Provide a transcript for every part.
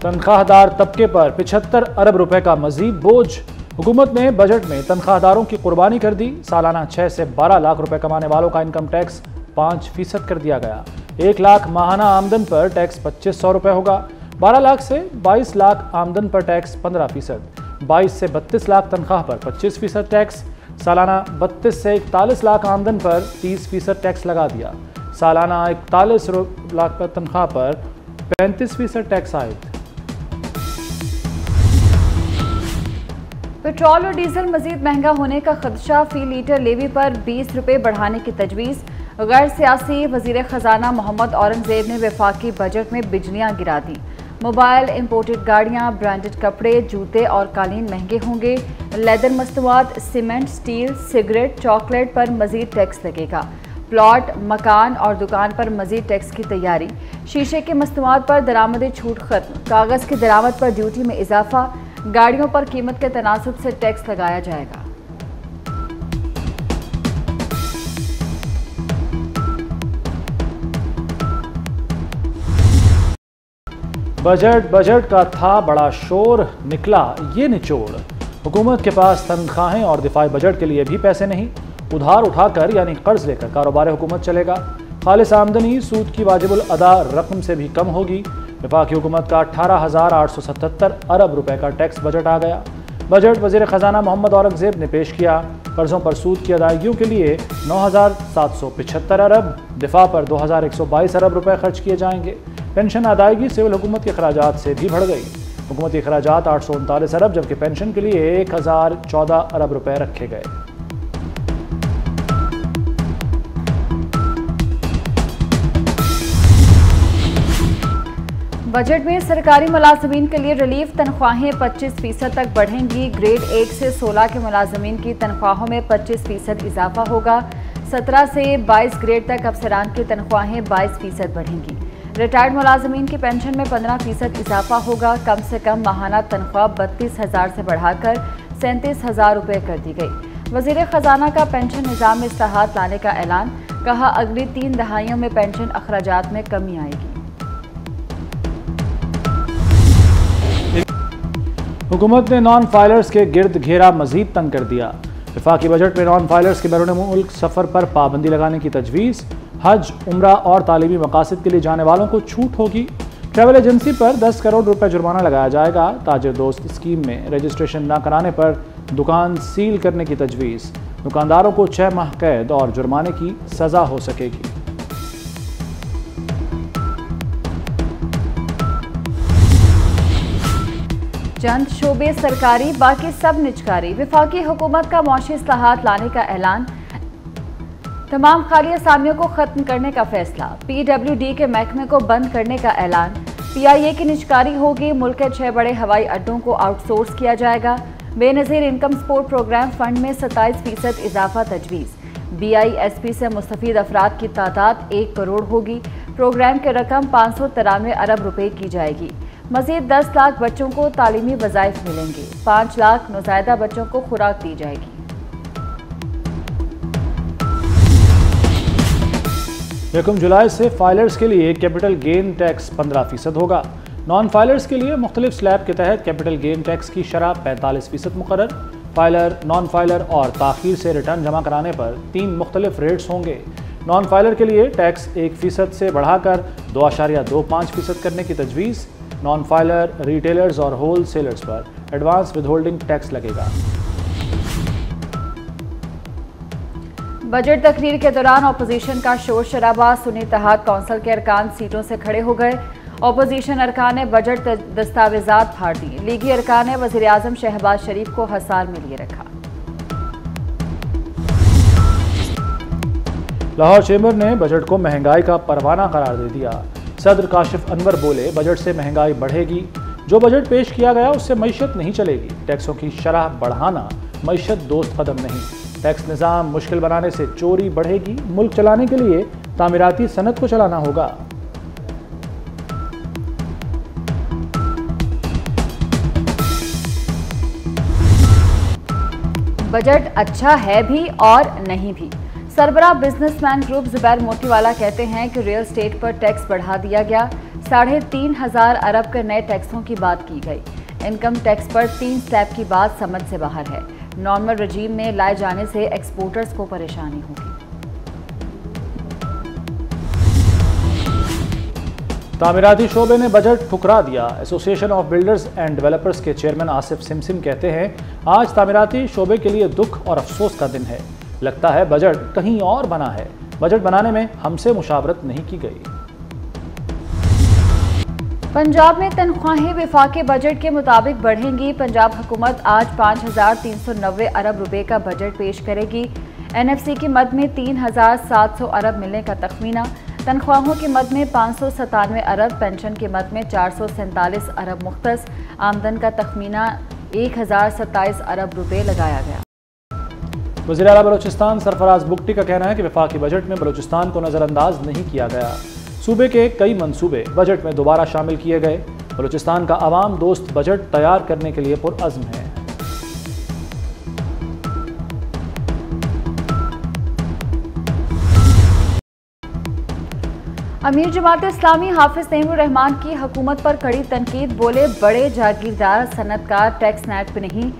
तनख्वाहदार तबके पर 75 अरब रुपए का मजीद बोझ। हुकूमत ने बजट में तनख्वाहदारों की कुर्बानी कर दी। सालाना 6 से 12 लाख रुपए कमाने वालों का इनकम टैक्स 5% कर दिया गया। 1 लाख माहाना आमदन पर टैक्स 2500 रुपए होगा। 12 लाख से 22 लाख आमदन पर टैक्स 15%। 22 से 32 लाख तनख्वाह पर 25% टैक्स। सालाना 32 से 41 लाख आमदन पर 30% टैक्स लगा दिया। सालाना 41 लाख पर तनख्वाह पर 35% टैक्स आयद। पेट्रोल और डीजल मजीद महंगा होने का खदशा। फी लीटर लेवी पर 20 रुपये बढ़ाने की तजवीज़। गैर सियासी वजीर खजाना मोहम्मद औरंगजेब ने वफाकी बजट में बिजलियाँ गिरा दी। मोबाइल, इंपोर्टेड गाड़ियाँ, ब्रांडेड कपड़े, जूते और कालीन महंगे होंगे। लेदर मस्तूआत, सीमेंट, स्टील, सिगरेट, चॉकलेट पर मजीद टैक्स लगेगा। प्लॉट, मकान और दुकान पर मजीद टैक्स की तैयारी। शीशे के मस्तूआत पर दरामदी छूट खत्म। कागज़ की दरामद पर ड्यूटी में इजाफा। गाड़ियों पर कीमत के तनासुब से टैक्स लगाया जाएगा। बजट का था बड़ा शोर, निकला ये निचोड़। हुकूमत के पास तनख्वाहें और दिफाई बजट के लिए भी पैसे नहीं। उधार उठाकर यानी कर्ज लेकर कारोबार हुकूमत चलेगा। खालिस आमदनी सूद की वाजिबुल अदा रकम से भी कम होगी। वफाकी हुकूमत का 18,877 अरब रुपए का टैक्स बजट आ गया। बजट वजीर खजाना मोहम्मद औरंगजेब ने पेश किया। कर्जों पर सूद की अदायगियों के लिए 9,775 अरब, दिफा पर 2,122 अरब रुपए खर्च किए जाएंगे। पेंशन अदायगी सिविल हुकूमत के अखराजात से भी बढ़ गई। हुकूमती अखराजात 839 अरब जबकि पेंशन के लिए 1,014 अरब रुपए रखे गए। बजट में सरकारी मुलाजमीन के लिए रिलीफ। तनख्वाहें 25% तक बढ़ेंगी। ग्रेड 1 से 16 के मुलाजमीन की तनख्वाहों में 25% इजाफा होगा। 17 से 22 ग्रेड तक अफसरान की तनख्वाहें 22% बढ़ेंगी। रिटायर्ड मुलाजमीन की पेंशन में 15% इजाफा होगा। कम से कम माहाना तनख्वाह 32,000 से बढ़ाकर 37,000 रुपये कर दी गई। वजीर खजाना का पेंशन निज़ाम में इस्लाहात लाने का ऐलान। कहा अगली 3 दहाइयों में पेंशन अखराजात में कमी आएगी। हुकूमत ने नॉन फाइलर्स के गिर्द घेरा मजीद तंग कर दिया। वफाकी बजट में नॉन फाइलर्स के बैरून मुल्क सफ़र पर पाबंदी लगाने की तजवीज़। हज, उम्रा और तालीमी मकासद के लिए जाने वालों को छूट होगी। ट्रैवल एजेंसी पर 10 करोड़ रुपए जुर्माना लगाया जाएगा। ताजिर दोस्त स्कीम में रजिस्ट्रेशन न कराने पर दुकान सील करने की तजवीज़। दुकानदारों को 6 माह कैद और जुर्माने की सज़ा हो सकेगी। चंद शोबे सरकारी, बाकी सब निजकारी। वफाकी हुकूमत का मौशी इस्लाहात लाने का ऐलान। तमाम खाली असामियों को खत्म करने का फैसला। PWD के महकमे को बंद करने का ऐलान। PIA की निजकारी होगी। मुल्क के 6 बड़े हवाई अड्डों को आउटसोर्स किया जाएगा। Benazir income support program fund में 27% इजाफा तजवीज़। BISP से मुस्तफीद अफराद की तादाद 1 करोड़ होगी। प्रोग्राम की रकम 593 अरब रुपए की जाएगी। मजीद 10 लाख बच्चों को तालीमी वज़ाइफ मिलेंगे। 5 लाख नौज़ायदा बच्चों को खुराक दी जाएगी। 1 जुलाई से फाइलर्स के लिए कैपिटल गेन टैक्स 15% होगा। नॉन फाइलर्स के लिए मुख्तलिफ स्लैब के तहत कैपिटल गेन टैक्स की शरह 45% मुकर्रर। फाइलर, नॉन फाइलर और ताख़ीर से रिटर्न जमा कराने पर 3 मुख्तलिफ रेट्स होंगे। नॉन फाइलर के लिए टैक्स 1% से बढ़ाकर 2.25% करने की तजवीज़। नॉन फाइलर, रिटेलर्स और होल सेलर्स पर एडवांस विदहोल्डिंग टैक्स लगेगा। बजट तकरीर के दौरान अपोजिशन का शोर शराबा। सुन्नी इत्तेहाद कौंसिल के अरकान सीटों से खड़े हो गए। अपोजिशन अरकान ने बजट दस्तावेजात फाड़ दिए। लीगी अरकान ने वज़ीर आज़म शहबाज शरीफ को हसार में लिए रखा। लाहौर चेंबर ने बजट को महंगाई का परवाना करार दे दिया। सदर काशिफ अनवर बोले, बजट से महंगाई बढ़ेगी। जो बजट पेश किया गया उससे मईशत नहीं चलेगी। टैक्सों की शरह बढ़ाना मईशत दोस्त कदम नहीं। टैक्स निज़ाम मुश्किल बनाने से चोरी बढ़ेगी। मुल्क चलाने के लिए तामीराती सनत को चलाना होगा। बजट अच्छा है भी और नहीं भी। सरबराह बिजनेसमैन ग्रुप जुबैर मोतीवाला कहते हैं कि रियल एस्टेट पर टैक्स बढ़ा दिया गया। 3,500 अरब के नए टैक्सों की बात की गई। इनकम टैक्स पर 3 स्लैब की बात समझ से बाहर है। नॉर्मल रजीम में लाए जाने से एक्सपोर्टर्स को परेशानी होगी। तामीराती शोबे ने बजट ठुकरा दिया। Association of builders and developers के चेयरमैन आसिफ सिमसिम कहते हैं, आज तामीराती शोबे के लिए दुख और अफसोस का दिन है। लगता है बजट कहीं और बना है। बजट बनाने में हमसे मुशावरत नहीं की गई। पंजाब में तनख्वाहें विफाकी बजट के मुताबिक बढ़ेंगी। पंजाब हुकूमत आज 5,390 अरब रुपए का बजट पेश करेगी। NFC की मद में 3,700 अरब मिलने का तखमीना। तनख्वाहों की मद में 597 अरब, पेंशन की मद में 447 अरब मुख्तस। आमदन का तखमीना 1,027 अरब रुपए लगाया गया। वज़ीर आला बलोचिस्तान सरफराज बुगटी का कहना है कि वफाकी बजट में बलोचिस्तान को नज़रअंदाज नहीं किया गया। सूबे के कई मंसूबे बजट में दोबारा शामिल किए गए। बलोचिस्तान का आवाम दोस्त बजट तैयार करने के लिए पुरअज़्म है। अमीर जमात इस्लामी हाफिज तैमूर रहमान की हुकूमत पर कड़ी तनकीद। बोले, बड़े जागीरदार सनतकार टैक्स नेट पे नहीं।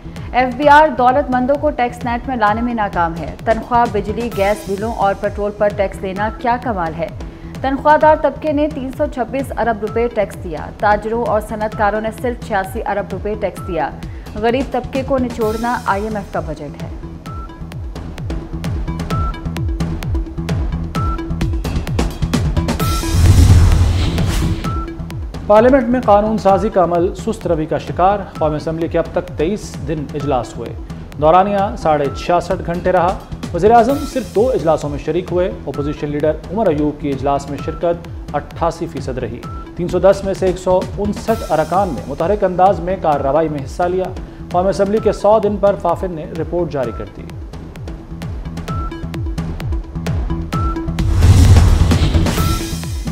FBR दौलतमंदों को टैक्स नेट में लाने में नाकाम है। तनख्वाह, बिजली, गैस बिलों और पेट्रोल पर टैक्स लेना क्या कमाल है। तनख्वाहदार तबके ने 326 अरब रुपए टैक्स दिया। ताजरों और सनतकारों ने सिर्फ 86 अरब रुपए टैक्स दिया। गरीब तबके को निचोड़ना IMF का बजट है। पार्लियामेंट में कानून साजी का अमल सुस्त रवि का शिकार। कौमी असम्बली के अब तक 23 दिन इजलास हुए। दौरानिया 66.5 घंटे रहा। वज़ीर आज़म सिर्फ 2 इजलासों में शरीक हुए। अपोजिशन लीडर उमर अयूब की इजलास में शिरकत 88% रही। 310 में से 159 अरकान ने मुतहरिक अंदाज में कार्रवाई में हिस्सा लिया। कौमी असम्बली के 100 दिन पर फाफिन ने रिपोर्ट जारी कर दी।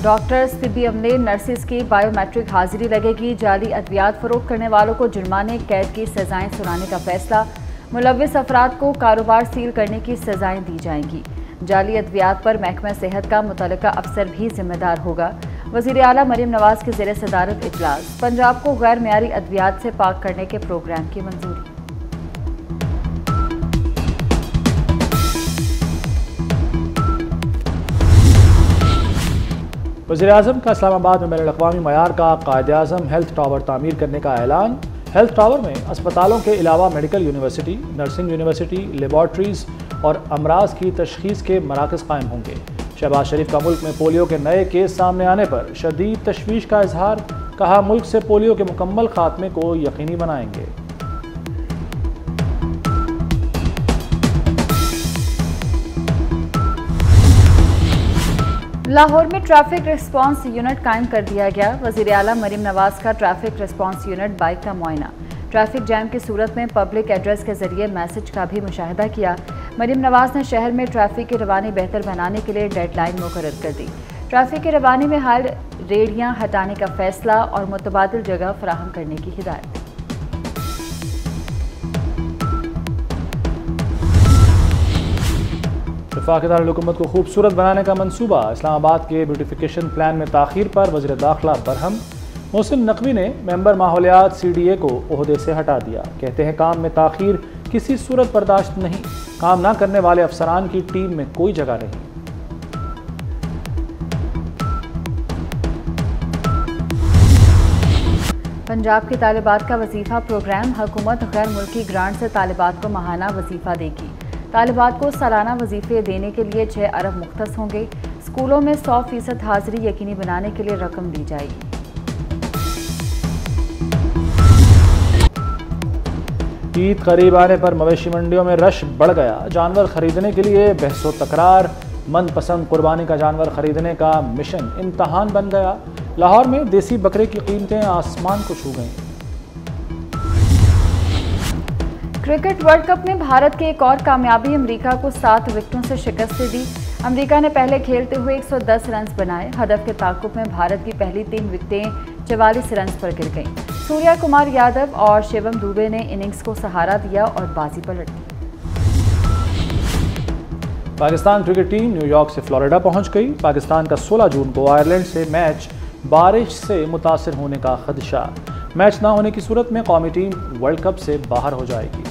डॉक्टर्स, तिब्बी अमले, नर्सिस की बायोमेट्रिक हाजिरी लगेगी। जाली अद्वियात फरोख्त करने वालों को जुर्माने, कैद की सजाएं सुनाने का फैसला। मुलव्विस अफराद को कारोबार सील करने की सजाएं दी जाएंगी। जाली अद्वियात पर महकमा सेहत का मुतल्लिका अफसर भी जिम्मेदार होगा। वज़ीर आला मरीम नवाज की ज़ेर सदारत इजलास। पंजाब को गैर मेयारी अद्वियात से पाक करने के प्रोग्राम की मंजूरी। वज़ीर आज़म का इस्लामाबाद में बैनुल-अक़वामी मयार का कायद-ए-आज़म हेल्थ टावर तामीर करने का ऐलान। हेल्थ टावर में अस्पतालों के अलावा medical university, nursing university, laboratories और अमराज की तशख़ीस के मराकज़ कायम होंगे। शहबाज शरीफ का मुल्क में पोलियो के नए केस सामने आने पर शदीद तशवीश का इजहार। कहा, मुल्क से पोलियो के मुकम्मल खात्मे को यकीनी बनाएंगे। लाहौर में ट्रैफिक रिस्पांस यूनिट कायम कर दिया गया। वज़ीर आला मरीम नवाज का ट्रैफिक रिस्पांस यूनिट बाइक का मुआयना। ट्रैफिक जैम की सूरत में पब्लिक एड्रेस के जरिए मैसेज का भी मुशाहिदा किया। मरीम नवाज ने शहर में ट्रैफिक की रवानी बेहतर बनाने के लिए डेडलाइन मुकर्रर कर दी। ट्रैफिक की रवानी में हाल रेडियां हटाने का फैसला और मुतबादिल जगह फराहम करने की हिदायत। वफाकी दारुल-हुकूमत को खूबसूरत बनाने का मंसूबा। इस्लामाबाद के ब्यूटिफिकेशन प्लान में ताख़ीर पर वज़ीर दाखिला बरहम। मोहसिन नकवी ने मेंबर माहौलियात CDA को ओहदे से हटा दिया। कहते हैं, काम में ताख़ीर किसी सूरत बर्दाश्त नहीं। काम ना करने वाले अफसरान की टीम में कोई जगह नहीं। पंजाब के तालिबात का वजीफा प्रोग्राम। हुकूमत गैर मुल्की ग्रांट से तालिबात को माहाना वजीफा देगी। तालिबात को सालाना वजीफे देने के लिए 6 अरब मुख्तस होंगे। स्कूलों में 100% हाजिरी यकीनी बनाने के लिए रकम दी जाएगी। ईद करीब आने पर मवेशी मंडियों में रश बढ़ गया। जानवर खरीदने के लिए बहसो तकरार। मनपसंद कुर्बानी का जानवर खरीदने का मिशन इम्तहान बन गया। लाहौर में देसी बकरे की कीमतें आसमान को छू गईं। क्रिकेट वर्ल्ड कप में भारत की एक और कामयाबी। अमेरिका को 7 विकेटों से शिकस्त दी। अमेरिका ने पहले खेलते हुए 110 रन बनाए। हदफ के ताक़ुब में भारत की पहली 3 विकेटें 44 रन पर गिर गईं। सूर्या कुमार यादव और शिवम दुबे ने इनिंग्स को सहारा दिया और बाजी पलट दी। पाकिस्तान क्रिकेट टीम न्यूयॉर्क से फ्लोरिडा पहुंच गई। पाकिस्तान का 16 जून को आयरलैंड से मैच बारिश से मुतासर होने का खदशा। मैच न होने की सूरत में कौमी टीम वर्ल्ड कप से बाहर हो जाएगी।